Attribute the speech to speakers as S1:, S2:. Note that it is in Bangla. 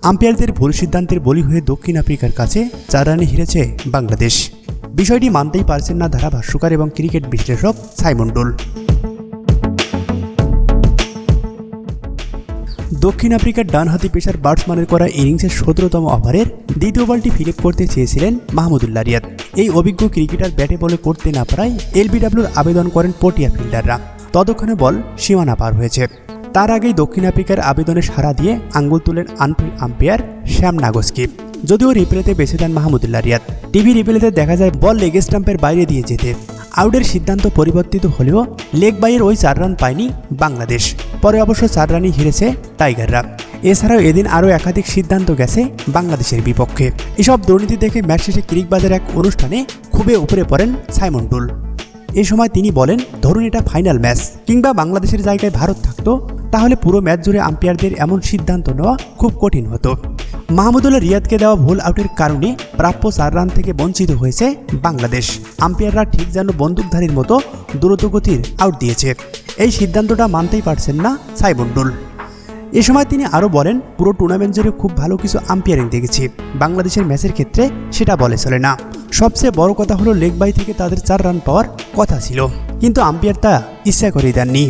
S1: আম্পায়ারদের ভুল সিদ্ধান্তের বলি হয়ে দক্ষিণ আফ্রিকার কাছে 4 রানে হেরেছে বাংলাদেশ। বিষয়টি মানতেই পারছেন না ধারাভাষ্যকার এবং ক্রিকেট বিশ্লেষক সাইমন ডোল। দক্ষিণ আফ্রিকার ডানহাতি পেসার ব্যাটসম্যানের করা ইনিংসের 17তম ওভারের দ্বিতীয় বলটি ফিলিপ করতে চেয়েছিলেন মাহমুদুল্লাহ রিয়াদ। এই অভিজ্ঞ ক্রিকেটার ব্যাটে বলে করতে না পারায় এলবিডব্লিউর আবেদন করেন পটিয়া ফিল্ডাররা। ততক্ষণে বল সীমানা পার হয়েছে। তার আগেই দক্ষিণ আফ্রিকার আবেদনে সাড়া দিয়ে আঙ্গুল তুলেন আম্পায়ার শ্যাম নাগোস্কি। যদিও রিপ্লেতে বেছে দেন মাহমুদুল্লাহ রিয়াদ। টিভি রিপ্লেতে দেখা যায় বল লেগ স্টাম্পের বাইরে দিয়ে যেতে। আউটের সিদ্ধান্ত পরিবর্তিত হলেও লেগ বাইয়ের ওই 4 রান পায়নি বাংলাদেশ। পরে অবশ্য 4 রানই হেরেছে টাইগাররা। এছাড়াও এদিন আরও একাধিক সিদ্ধান্ত গেছে বাংলাদেশের বিপক্ষে। এসব দুর্নীতি দেখে ম্যাচ শেষে ক্রিকবাজের এক অনুষ্ঠানে খুবই উপরে পড়েন সাইমন ডোল। এ সময় তিনি বলেন, ধরুন এটা ফাইনাল ম্যাচ কিংবা বাংলাদেশের জায়গায় ভারত থাকতো, তাহলে পুরো ম্যাচ জুড়ে আম্পায়ারদের এমন সিদ্ধান্ত নেওয়া খুব কঠিন হতো। মাহমুদুল্লাহ রিয়াদকে দেওয়া ভুল আউটের কারণে প্রাপ্য 4 রান থেকে বঞ্চিত হয়েছে বাংলাদেশ। আম্পায়াররা ঠিক যেন বন্দুকধারীর মতো দ্রুতগতির আউট দিয়েছে। এই সিদ্ধান্তটা মানতেই পারছেন না সাইমন ডোল। এ সময় তিনি আরও বলেন, পুরো টুর্নামেন্ট জুড়ে খুব ভালো কিছু আম্পায়ারিং দেখেছি, বাংলাদেশের ম্যাচের ক্ষেত্রে সেটা বলে চলে না। সবচেয়ে বড় কথা হলো লেগ বাই থেকে তাদের 4 রান পাওয়ার কথা ছিল, কিন্তু আম্পায়ার তা ইচ্ছা করেই দেননি।